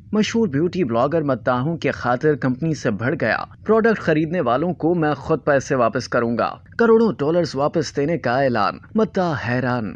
مشہور beauty blogger مداحوں کی خاطر کمپنی سے بھڑ گیا، پروڈکٹ خریدنے والوں کو میں خود پیسے واپس کروں گا، کروڑوں ڈالرز واپس دینے کا اعلان، مداح حیران۔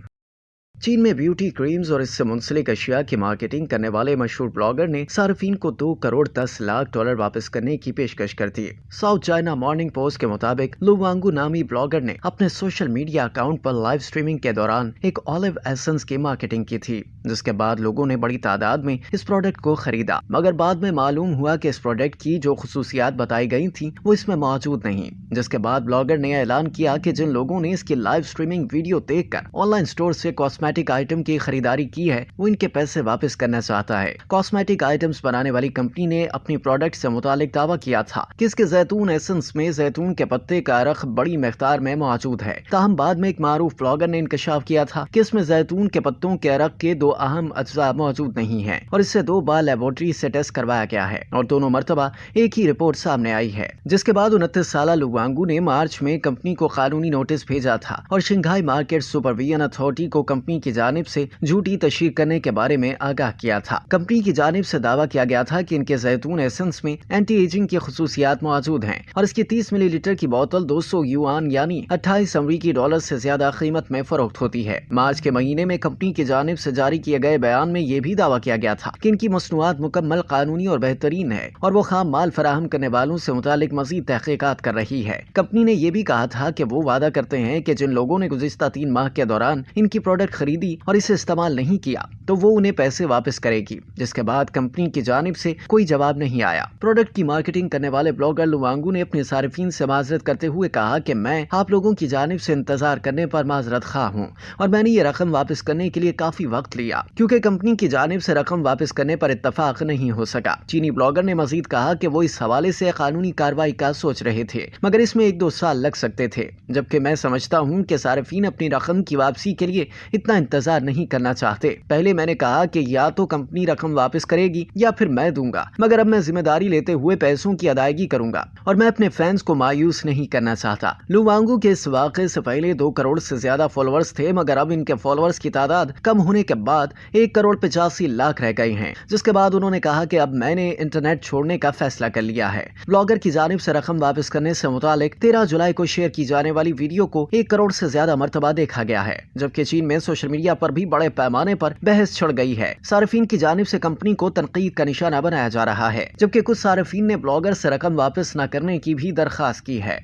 چین میں بیوٹی کریمز اور اس سے منسلک اشیاء کی مارکیٹنگ کرنے والے مشہور بلاگر نے صارفین کو 2 کروڑ 10 لاکھ ڈالر واپس کرنے کی پیشکش کر دی۔ ساؤتھ چائنا مارننگ پوسٹ کے مطابق لو وانگو نامی بلاگر نے اپنے سوشل میڈیا اکاؤنٹ پر لائیو اسٹریمنگ کے دوران ایک آلیو ایسنس کی مارکیٹنگ کی تھی، جس کے بعد لوگوں نے بڑی تعداد میں اس پروڈکٹ کو خریدا، مگر بعد میں معلوم ہوا کہ اس پروڈکٹ کی جو خصوصیات بتائی گئی تھیں وہ اس میں موجود نہیں، جس کے بعد بلاگر نے اعلان کیا کہ جن لوگوں نے اس کی لائیو اسٹریمنگ ویڈیو دیکھ کر آن لائن اسٹور سے کاسمیٹک آئٹم کی خریداری کی ہے وہ ان کے پیسے واپس کرنا چاہتا ہے۔ کاسمیٹک آئٹمز بنانے والی کمپنی نے اپنی پروڈکٹ سے متعلق دعویٰ کیا تھا کہ اس کے زیتون ایسنس میں زیتون کے پتے کا عرق بڑی مقدار میں موجود ہے، تاہم بعد میں ایک معروف بلاگر نے انکشاف کیا تھا کہ اس میں زیتون کے پتوں کے عرق کے 2 اہم اجزاء موجود نہیں ہیں اور اسے 2 بار لیبارٹری سے ٹیسٹ کروایا گیا ہے اور دونوں مرتبہ ایک ہی رپورٹ سامنے آئی ہے، جس کے بعد 29 سالہ لو وانگو نے مارچ میں کمپنی کو قانونی نوٹس بھیجا تھا اور شنگھائی مارکیٹ سپرویژن اتھارٹی کو کمپنی کی جانب سے جھوٹی تشہیر کرنے کے بارے میں آگاہ کیا تھا۔ کمپنی کی جانب سے دعویٰ کیا گیا تھا کہ ان کے زیتون ایسنس میں اینٹی ایجنگ کی خصوصیات موجود ہیں اور اس کی 30 ملی لیٹر کی بوتل 200 یوان یعنی 28 امریکی ڈالر سے زیادہ قیمت میں فروخت ہوتی ہے۔ مارچ کے مہینے میں کمپنی کی جانب سے جاری کیے گئے بیان میں یہ بھی دعویٰ کیا گیا تھا کہ ان کی مصنوعات مکمل قانونی اور بہترین ہے اور وہ خام مال فراہم کرنے والوں سے متعلق مزید تحقیقات کر رہی ہے۔ کمپنی نے یہ بھی کہا تھا کہ وہ وعدہ کرتے ہیں کہ جن لوگوں نے گزشتہ 3 ماہ کے دوران ان کی پروڈکٹ خریدی اور اسے استعمال نہیں کیا تو وہ انہیں پیسے واپس کرے گی، جس کے بعد کمپنی کی جانب سے کوئی جواب نہیں آیا۔ پروڈکٹ کی مارکیٹنگ کرنے والے بلاگر لو وانگو نے اپنے صارفین سے معذرت کرتے ہوئے کہا کہ میں آپ لوگوں کی جانب سے انتظار کرنے پر معذرت خواہ ہوں اور میں نے یہ رقم واپس کرنے کے لیے کافی وقت لیا کیونکہ کمپنی کی جانب سے رقم واپس کرنے پر اتفاق نہیں ہو سکا۔ چینی بلاگر نے مزید کہا کہ وہ اس حوالے سے قانونی کارروائی کا سوچ رہے تھے مگر اس میں 1-2 سال لگ سکتے تھے، جبکہ میں سمجھتا ہوں کہ صارفین اپنی رقم کی واپسی کے لیے اتنا انتظار نہیں کرنا چاہتے۔ پہلے میں نے کہا کہ یا تو کمپنی رقم واپس کرے گی یا پھر میں دوں گا، مگر اب میں ذمہ داری لیتے ہوئے پیسوں کی ادائیگی کروں گا اور میں اپنے فینس کو مایوس نہیں کرنا چاہتا۔ لو وانگو کے اس واقعے سے پہلے 2 کروڑ سے زیادہ فالوورز تھے، مگر اب ان کے فالوورز کی تعداد کم ہونے کے بعد 1 کروڑ 85 لاکھ رہ گئی ہیں، جس کے بعد انہوں نے کہا کہ اب میں نے انٹرنیٹ چھوڑنے کا فیصلہ کر لیا ہے۔ بلاگر کی جانب سے رقم واپس کرنے سے متعلق 13 جولائی کو شیئر کی جانے والی ویڈیو کو 1 کروڑ سے زیادہ مرتبہ دیکھا گیا ہے، جبکہ چین میں سوشل میڈیا پر بھی بڑے پیمانے پر بحث چھڑ گئی ہے۔ صارفین کی جانب سے کمپنی کو تنقید کا نشانہ بنایا جا رہا ہے، جبکہ کچھ صارفین نے بلاگر سے رقم واپس نہ کرنے کی بھی درخواست کی ہے۔